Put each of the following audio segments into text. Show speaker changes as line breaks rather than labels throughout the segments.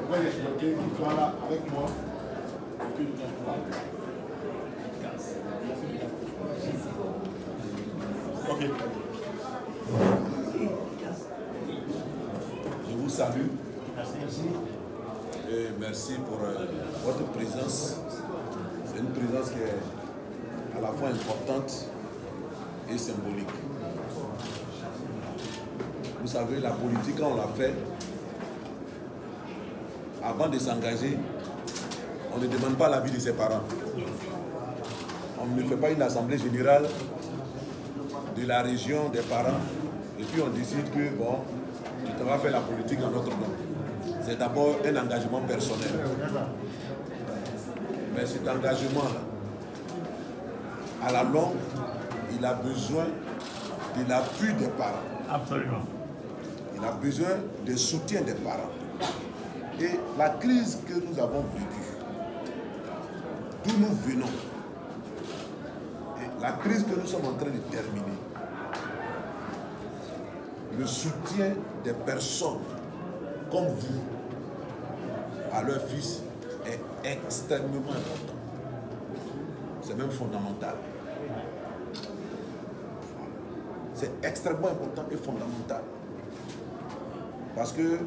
pourquoi j'ai souhaité qu'il soit là avec moi. Ok.
Je vous salue. Et merci pour votre présence. C'est une présence qui est à la fois importante et symbolique. Vous savez, la politique, quand on l'a fait, avant de s'engager, on ne demande pas l'avis de ses parents. On ne fait pas une assemblée générale de la région, des parents, et puis on décide que, bon, tu vas faire la politique en notre nom. C'est d'abord un engagement personnel. Mais cet engagement-là, à la longue, il a besoin de l'appui des parents.
Absolument.
Il a besoin du soutien des parents. Et la crise que nous avons vécue, d'où nous venons, et la crise que nous sommes en train de terminer, le soutien des personnes comme vous à leur fils est extrêmement important. C'est même fondamental. C'est extrêmement important et fondamental. Parce que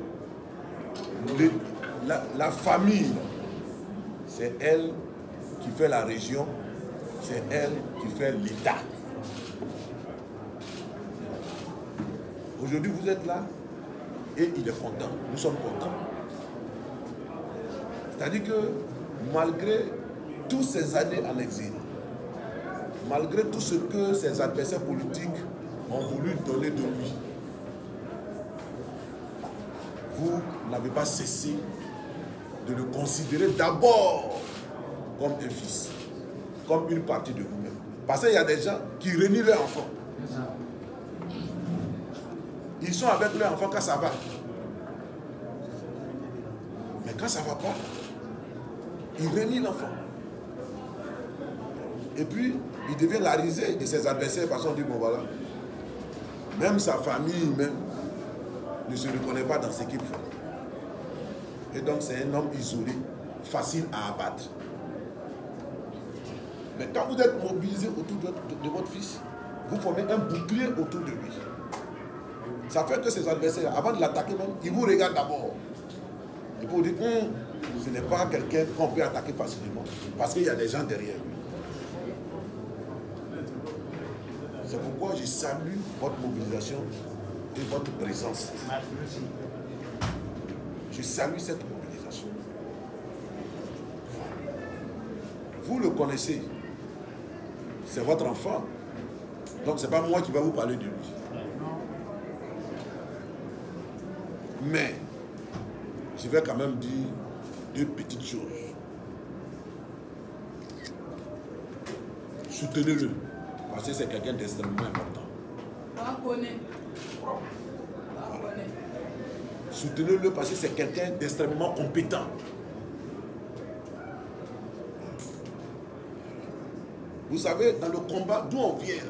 la famille, c'est elle qui fait la région, c'est elle qui fait l'État. Aujourd'hui, vous êtes là et il est content. Nous sommes contents. C'est-à-dire que malgré toutes ces années en exil, malgré tout ce que ses adversaires politiques ont voulu donner de lui, vous n'avez pas cessé de le considérer d'abord comme un fils, comme une partie de vous-même. Parce qu'il y a des gens qui renient leurs enfants. Ils sont avec leurs enfants quand ça va. Mais quand ça ne va pas, ils renient l'enfant. Et puis, il devient la risée de ses adversaires parce qu'on dit, bon voilà, même sa famille même ne se reconnaît pas dans ce qu'il fait. Et donc c'est un homme isolé, facile à abattre. Mais quand vous êtes mobilisé autour de votre fils, vous formez un bouclier autour de lui. Ça fait que ses adversaires, avant de l'attaquer même, ils vous regardent d'abord. Et pour dire, ce n'est pas quelqu'un qu'on peut attaquer facilement, parce qu'il y a des gens derrière lui. C'est pourquoi je salue votre mobilisation et votre présence. Je salue cette mobilisation. Vous le connaissez. C'est votre enfant. Donc ce n'est pas moi qui vais vous parler de lui. Mais je vais quand même dire deux petites choses. Soutenez-le. Parce que c'est quelqu'un d'extrêmement important. Soutenez-le parce que c'est quelqu'un d'extrêmement compétent. Vous savez, dans le combat, d'où on vient,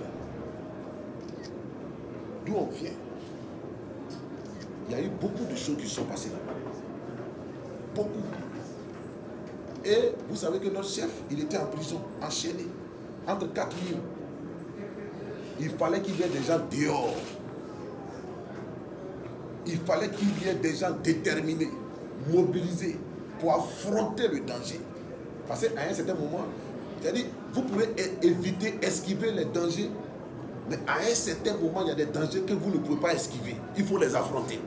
il y a eu beaucoup de choses qui sont passées là-bas. Beaucoup. Et vous savez que notre chef, il était en prison, enchaîné, entre 4 murs. Il fallait qu'il y ait des gens dehors. Il fallait qu'il y ait des gens déterminés, mobilisés pour affronter le danger. Parce qu'à un certain moment, c'est-à-dire, vous pouvez éviter, esquiver les dangers, mais à un certain moment, il y a des dangers que vous ne pouvez pas esquiver. Il faut les affronter.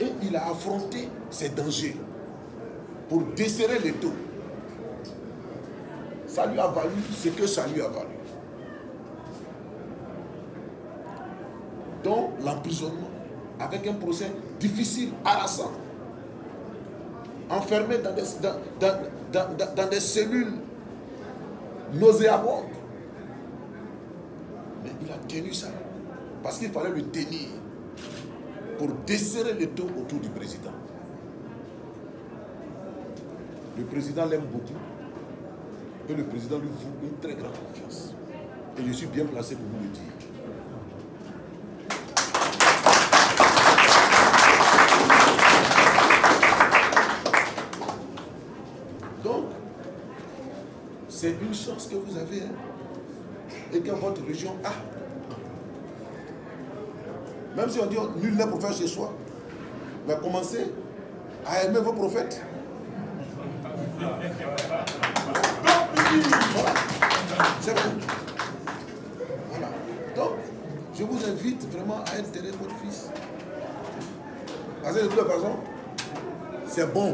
Et il a affronté ces dangers pour desserrer les taux. Ça lui a valu ce que ça lui a valu. Donc l'emprisonnement, avec un procès difficile, harassant, enfermé dans des cellules nauséabondes. Mais il a tenu ça, parce qu'il fallait le tenir pour desserrer les taux autour du président. Le président l'aime beaucoup. Et le président lui voue une très grande confiance. Et je suis bien placé pour vous le dire. C'est une chance que vous avez, hein, et que votre région a. Même si on dit nul n'est prophète chez soi, mais commencez à aimer vos prophètes. Voilà. C'est bon. Voilà. Donc, je vous invite vraiment à intégrer votre fils. Parce que de toute façon, c'est bon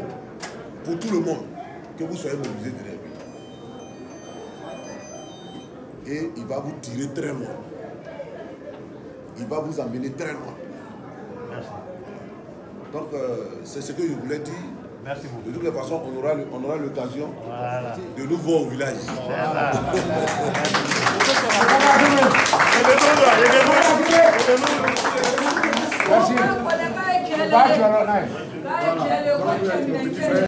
pour tout le monde que vous soyez mobilisés derrière lui. Et il va vous tirer très loin. Il va vous emmener très loin.
Merci.
Donc, c'est ce que je voulais dire.
Merci beaucoup.
De toute façon, on aura l'occasion
Voilà.
de nous voir au village.
Voilà.
Merci.